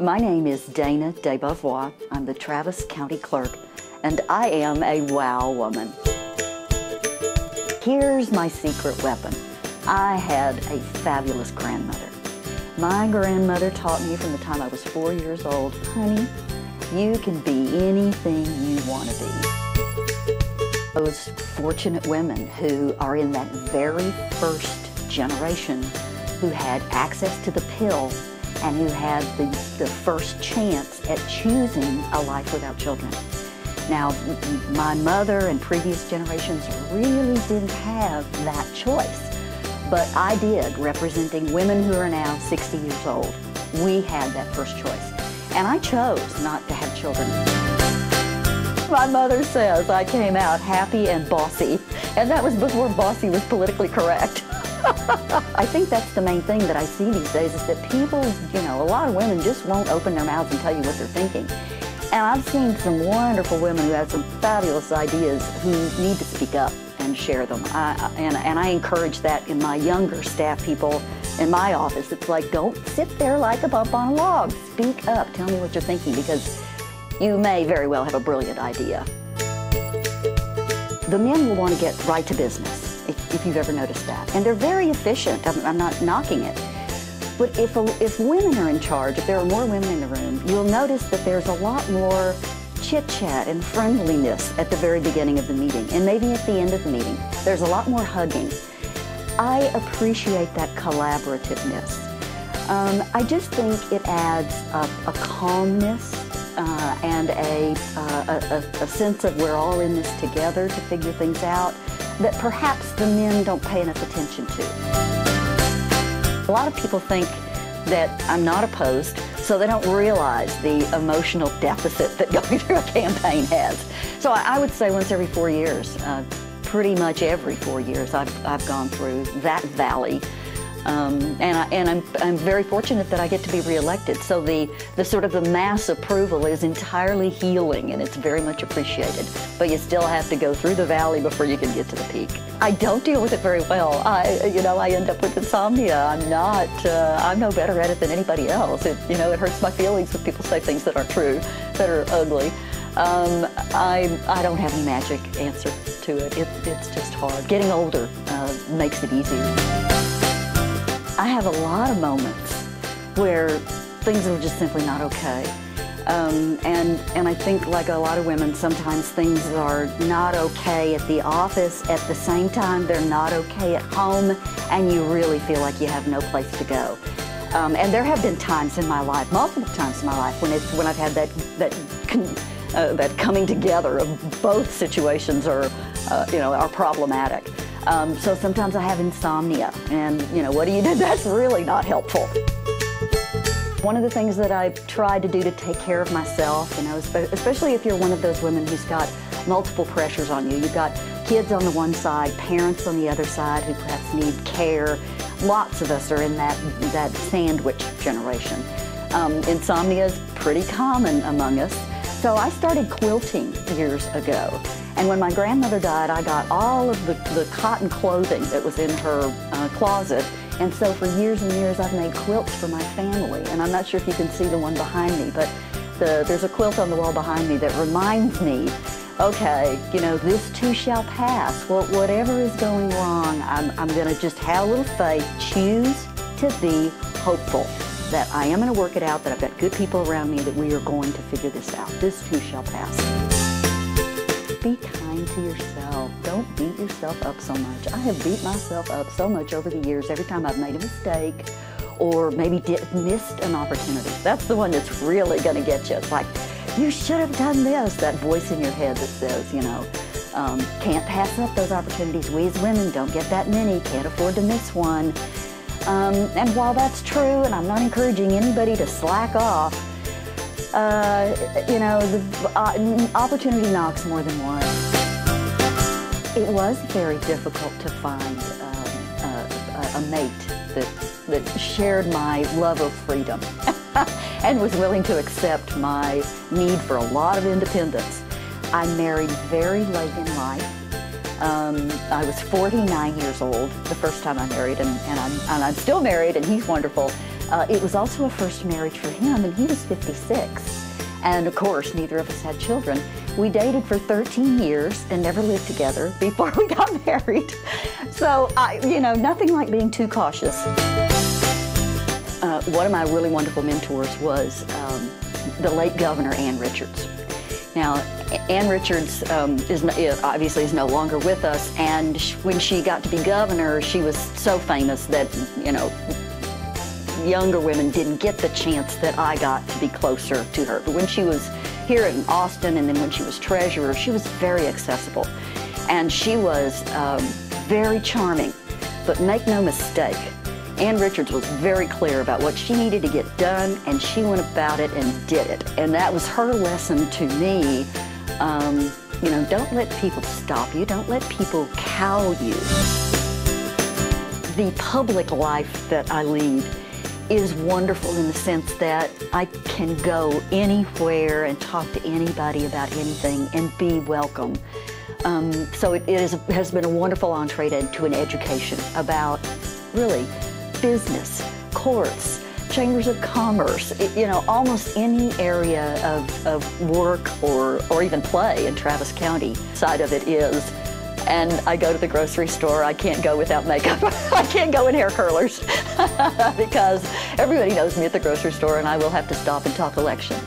My name is Dana DeBeauvoir. I'm the Travis County Clerk, and I am a wow woman. Here's my secret weapon. I had a fabulous grandmother. My grandmother taught me from the time I was 4 years old, honey, you can be anything you want to be. Those fortunate women who are in that very first generation who had access to the pill and who had the first chance at choosing a life without children. Now, my mother and previous generations really didn't have that choice, but I did, representing women who are now 60 years old. We had that first choice, and I chose not to have children. My mother says I came out happy and bossy, and that was before bossy was politically correct. I think that's the main thing that I see these days is that people, a lot of women just won't open their mouths and tell you what they're thinking. And I've seen some wonderful women who have some fabulous ideas who need to speak up and share them. And I encourage that in my younger staff people in my office. It's like, don't sit there like a bump on a log. Speak up. Tell me what you're thinking, because you may very well have a brilliant idea. The men will want to get right to business, if you've ever noticed that. And they're very efficient. I'm not knocking it. But if women are in charge, if there are more women in the room, you'll notice that there's a lot more chit-chat and friendliness at the very beginning of the meeting, and maybe at the end of the meeting. There's a lot more hugging. I appreciate that collaborativeness. I just think it adds a calmness and a sense of we're all in this together to figure things out that perhaps the men don't pay enough attention to. A lot of people think that I'm not opposed, so they don't realize the emotional deficit that going through a campaign has. So I would say once every 4 years, pretty much every 4 years, I've gone through that valley. And I'm very fortunate that I get to be reelected. So the sort of the mass approval is entirely healing, and it's very much appreciated. But you still have to go through the valley before you can get to the peak. I don't deal with it very well. I end up with insomnia. I'm no better at it than anybody else. It hurts my feelings when people say things that aren't true, that are ugly. I don't have any magic answer to it. It's just hard. Getting older makes it easier. I have a lot of moments where things are just simply not okay. And I think, like a lot of women, sometimes things are not okay at the office. At the same time, they're not okay at home, and you really feel like you have no place to go. And there have been times in my life, multiple times in my life, when I've had that coming together of both situations are problematic. So sometimes I have insomnia, and what do you do? That's really not helpful. One of the things that I've tried to do to take care of myself, especially if you're one of those women who's got multiple pressures on you. You've got kids on the one side, parents on the other side who perhaps need care. Lots of us are in that sandwich generation. Insomnia is pretty common among us. So I started quilting years ago. And when my grandmother died, I got all of the cotton clothing that was in her closet. And so for years and years, I've made quilts for my family. And I'm not sure if you can see the one behind me, but there's a quilt on the wall behind me that reminds me, okay, this too shall pass. Well, whatever is going wrong, I'm going to just have a little faith, choose to be hopeful that I am going to work it out, that I've got good people around me, that we are going to figure this out. This too shall pass. Be kind to yourself. Don't beat yourself up so much. I have beat myself up so much over the years every time I've made a mistake or maybe missed an opportunity. That's the one that's really going to get you. It's like, you should have done this. That voice in your head that says, can't pass up those opportunities. We as women don't get that many, can't afford to miss one. And while that's true, and I'm not encouraging anybody to slack off, the opportunity knocks more than once. It was very difficult to find a mate that shared my love of freedom and was willing to accept my need for a lot of independence. I married very late in life. I was 49 years old the first time I married, and I'm still married, and he's wonderful. It was also a first marriage for him, and he was 56. And of course, neither of us had children. We dated for 13 years and never lived together before we got married. So, you know, nothing like being too cautious. One of my really wonderful mentors was the late Governor Ann Richards. Now, Ann Richards obviously is no longer with us, and when she got to be governor, she was so famous that, you know, younger women didn't get the chance that I got to be closer to her. But when she was here in Austin, and then when she was treasurer, she was very accessible. And she was very charming. But make no mistake, Ann Richards was very clear about what she needed to get done, and she went about it and did it. And that was her lesson to me. You know, don't let people stop you. Don't let people cow you. The public life that I lead is wonderful in the sense that I can go anywhere and talk to anybody about anything and be welcome. So it has been a wonderful entree to an education about really business, courts, chambers of commerce, you know, almost any area of work or even play in Travis County side of it is. And I go to the grocery store, I can't go without makeup. I can't go in hair curlers because everybody knows me at the grocery store, and I will have to stop and talk elections.